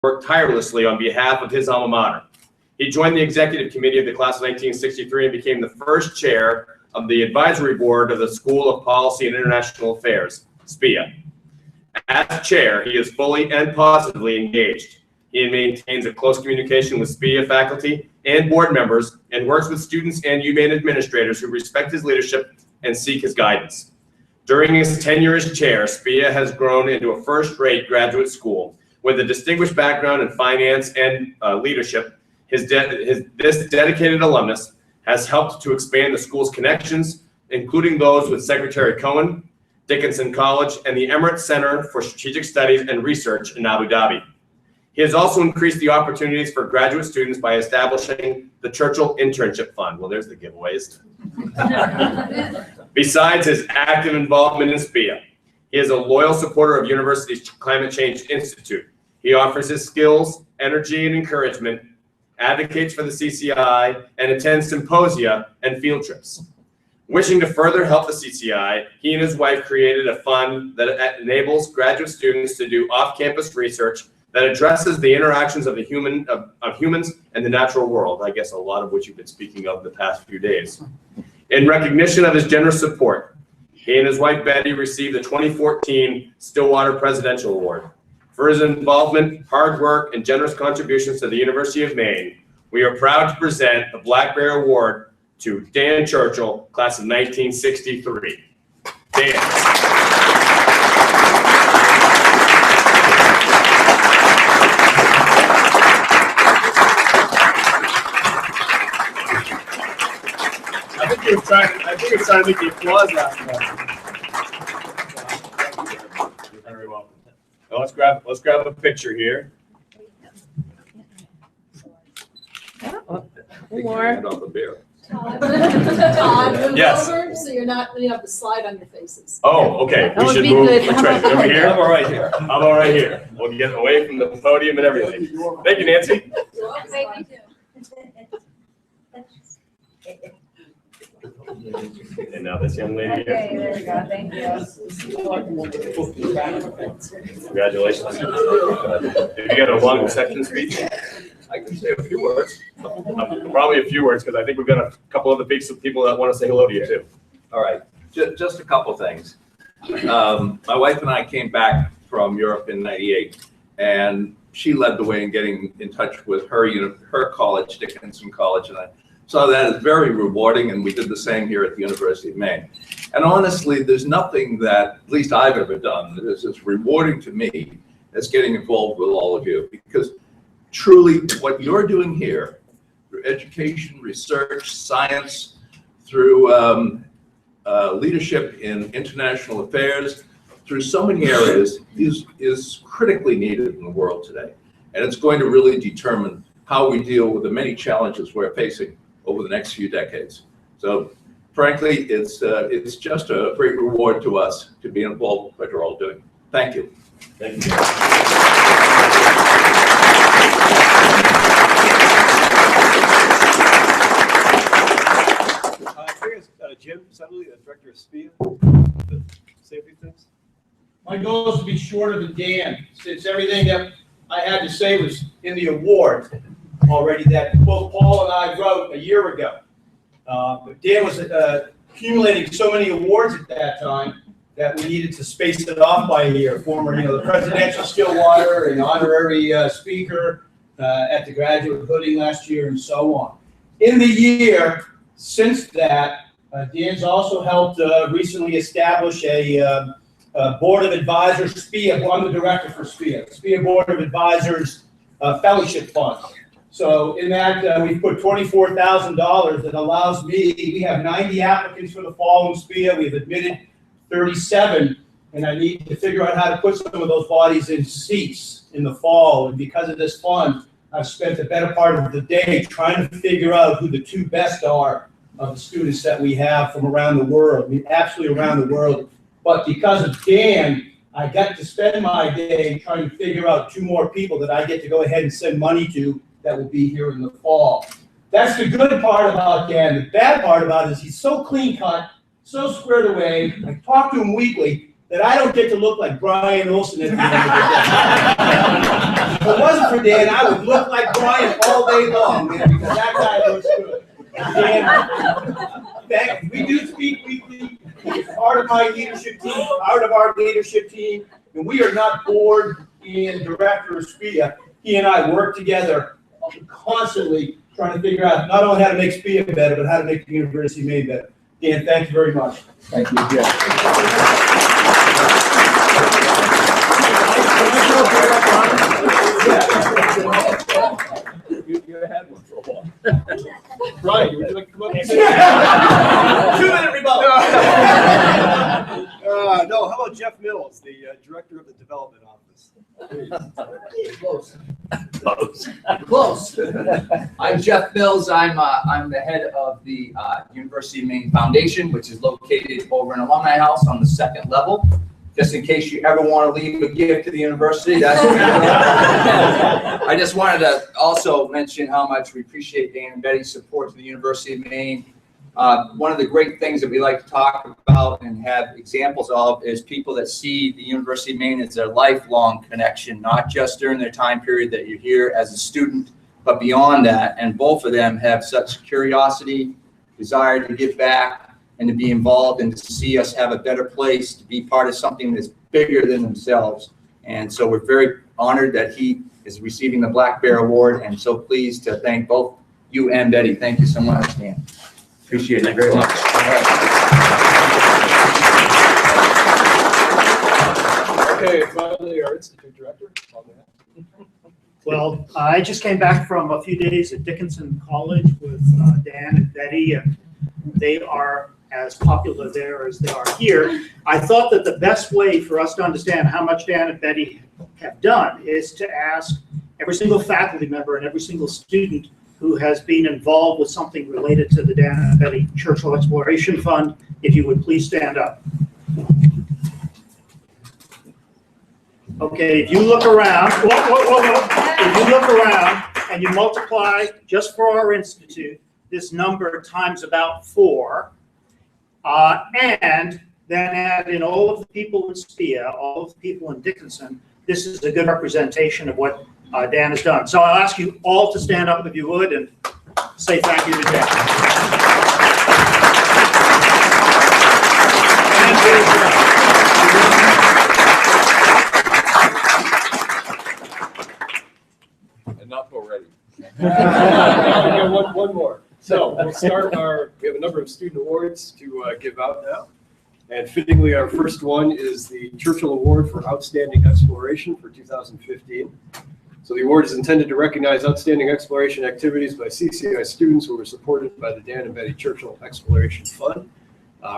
worked tirelessly on behalf of his alma mater. He joined the executive committee of the class of 1963 and became the first chair of the advisory board of the School of Policy and International Affairs, SPIA. As chair, he is fully and positively engaged. He maintains a close communication with SPIA faculty and board members and works with students and UMaine administrators who respect his leadership and seek his guidance. During his tenure as chair, SPIA has grown into a first-rate graduate school with a distinguished background in finance and leadership. This dedicated alumnus has helped to expand the school's connections, including those with Secretary Cohen, Dickinson College, and the Emirates Center for Strategic Studies and Research in Abu Dhabi. He has also increased the opportunities for graduate students by establishing the Churchill Internship Fund. Well, there's the giveaways. Besides his active involvement in SPIA, he is a loyal supporter of University's Climate Change Institute. He offers his skills, energy, and encouragement, advocates for the CCI, and attends symposia and field trips. Wishing to further help the CCI, he and his wife created a fund that enables graduate students to do off-campus research that addresses the interactions of humans and the natural world, I guess a lot of which you've been speaking of the past few days. In recognition of his generous support, he and his wife Betty received the 2014 Stillwater Presidential Award. For his involvement, hard work, and generous contributions to the University of Maine, we are proud to present the Black Bear Award to Dan Churchill, class of 1963. Dan. I think he was trying to make the applause last time. You're very welcome. Now let's grab a picture here. More. Todd, Yes. over so you have the slide on your faces. Oh, okay. That We would should be move. good. Which way? Over here? How about right here? How about right here? We'll get away from the podium and everything. Thank you, Nancy. And now this young lady here. Okay, there we go. Thank you. Congratulations. Did you get a long section speech? I can say a few words. Probably a few words, because I think we've got a couple other people that want to say hello to you too. All right, just a couple things. My wife and I came back from Europe in '98, and she led the way in getting in touch with her college, Dickinson College, and I saw that as very rewarding, and we did the same here at the University of Maine. And honestly, there's nothing that, at least I've ever done, that is as rewarding to me as getting involved with all of you, because truly what you're doing here, through education, research, science, through leadership in international affairs, through so many areas, is critically needed in the world today. And it's going to really determine how we deal with the many challenges we're facing over the next few decades. So frankly, it's just a great reward to us to be involved with what you're all doing. Thank you. Thank you. Jim Sudley, the director of SPIA, the safety things. My goal is to be shorter than Dan, since everything that I had to say was in the award already that both Paul and I wrote a year ago. But Dan was accumulating so many awards at that time that we needed to space it off by a year. Former, the Presidential Stillwater and honorary speaker at the graduate hooding last year, and so on. In the year since that, Dan's also helped recently establish a Board of Advisors, SPIA. I'm the director for SPIA. SPIA Board of Advisors Fellowship Fund. So in that, we've put $24,000 that allows me, we have 90 applicants for the fall in SPIA. We've admitted 37, and I need to figure out how to put some of those bodies in seats in the fall. And because of this fund, I've spent the better part of the day trying to figure out who the two best are of the students that we have from around the world. I mean, absolutely around the world. But because of Dan, I got to spend my day trying to figure out two more people that I get to go ahead and send money to that will be here in the fall. That's the good part about Dan. The bad part about it is he's so clean cut, so squared away. I talk to him weekly that I don't get to look like Brian Olsen at the end of the day. If it wasn't for Dan, I would look like Brian all day long, man, because that guy looks good. Dan, we do speak weekly. He's part of my leadership team, part of our leadership team, and we are not board and director of SPIA. He and I work together constantly trying to figure out not only how to make SPIA better, but how to make the University of Maine better. Dan, thank you very much. Thank you, Jeff. You had one for a while. Brian, would you like to come up and say? 2-minute rebuttal. No, how about Jeff Mills, the Director of the Development Office? Close. Close. I'm Jeff Mills. I'm the head of the University of Maine Foundation, which is located over in Alumni House on the 2nd level. Just in case you ever want to leave a gift to the university, that's what I just wanted to also mention how much we appreciate Dan and Betty's support to the University of Maine. One of the great things that we like to talk about and have examples of is people that see the University of Maine as their lifelong connection, not just during their time period that you're here as a student, but beyond that. And both of them have such curiosity, desire to give back, and to be involved and to see us have a better place, to be part of something that's bigger than themselves. And so we're very honored that he is receiving the Black Bear Award, and so pleased to thank both you and Betty. Thank you so much, Dan. Appreciate it very much. Okay, finally, our Institute Director. Well, I just came back from a few days at Dickinson College with Dan and Betty, and they are as popular there as they are here. I thought that the best way for us to understand how much Dan and Betty have done is to ask every single faculty member and every single student who has been involved with something related to the Dan and Betty Churchill Exploration Fund, if you would please stand up. Okay, if you look around, if you look around and you multiply just for our institute, this number times about 4, and then add in all of the people in SPIA, all of the people in Dickinson, this is a good representation of what Dan has done. So I'll ask you all to stand up if you would and say thank you to Dan. Enough already. One more. So we'll start we have a number of student awards to give out now. And fittingly, our first one is the Churchill Award for Outstanding Exploration for 2015. So the award is intended to recognize outstanding exploration activities by CCI students who were supported by the Dan and Betty Churchill Exploration Fund.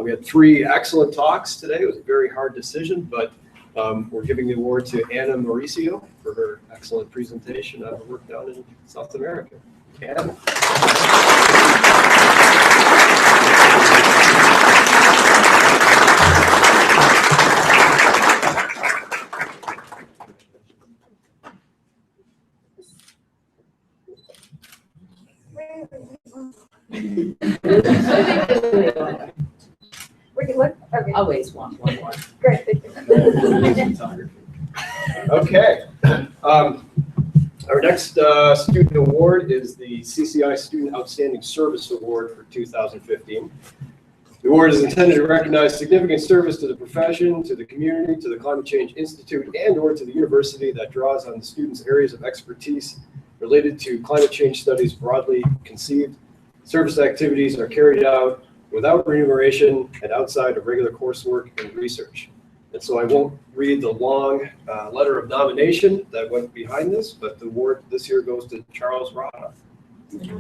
We had 3 excellent talks today. It was a very hard decision, but we're giving the award to Anna Mauricio for her excellent presentation on her work down in South America. Anna. Okay. Always one more. Great, thank you. Okay. Our next student award is the CCI Student Outstanding Service Award for 2015. The award is intended to recognize significant service to the profession, to the community, to the Climate Change Institute, and/or to the university that draws on the students' areas of expertise related to climate change studies broadly conceived. Service activities are carried out without remuneration and outside of regular coursework and research. And so I won't read the long letter of nomination that went behind this, but the award this year goes to Charles Rada. Okay.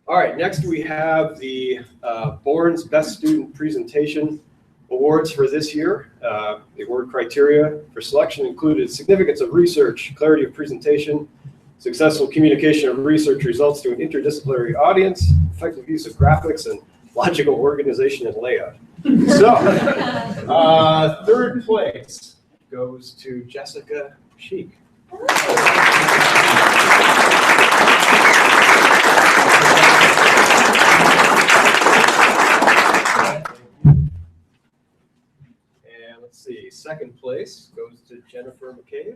All right, next we have the Bourne's Best Student Presentation Awards for this year. The award criteria for selection included significance of research, clarity of presentation, successful communication of research results to an interdisciplinary audience, effective use of graphics, and logical organization and layout. So, third place goes to Jessica Sheik. second place goes to Jennifer McCabe.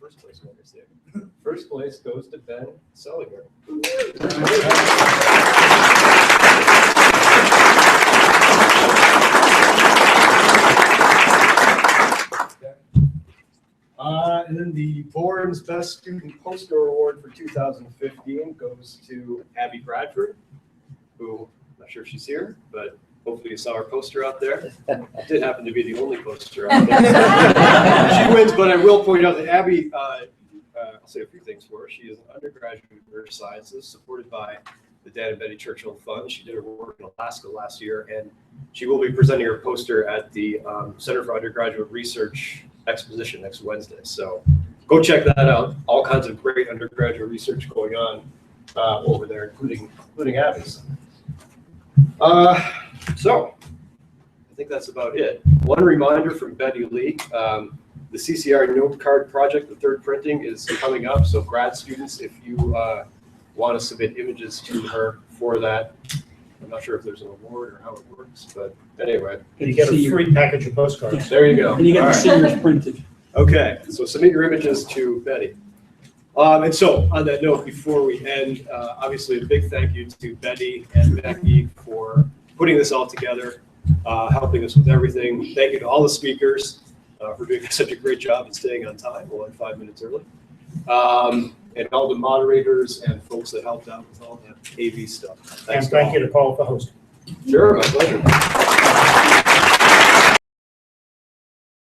First place winners there. First place goes to Ben Seliger. And then the board's best student poster award for 2015 goes to Abby Bradford, who I'm not sure if she's here, but hopefully you saw our poster out there. It did happen to be the only poster out there. She wins, but I will point out that Abby, I'll say a few things for her. She is an undergraduate in Earth Sciences, supported by the Dan and Betty Churchill Fund. She did her work in Alaska last year, and she will be presenting her poster at the Center for Undergraduate Research exposition next Wednesday. So go check that out. All kinds of great undergraduate research going on over there, including Abby's. So I think that's about it. One reminder from Betty Lee. The CCR note card project, the third printing, is coming up. So grad students, if you want to submit images to her for that, I'm not sure if there's an award or how it works, but anyway. And you get a free package of postcards. There you go. And you get All the right. seniors printed. Okay, so submit your images to Betty. And so on that note, before we end, obviously a big thank you to Betty and Becky for putting this all together, helping us with everything. Thank you to all the speakers for doing such a great job and staying on time. We'll end 5 minutes early. And all the moderators and folks that helped out with all that AV stuff. And Thanks to thank all. you to Paul for hosting. Sure, my pleasure.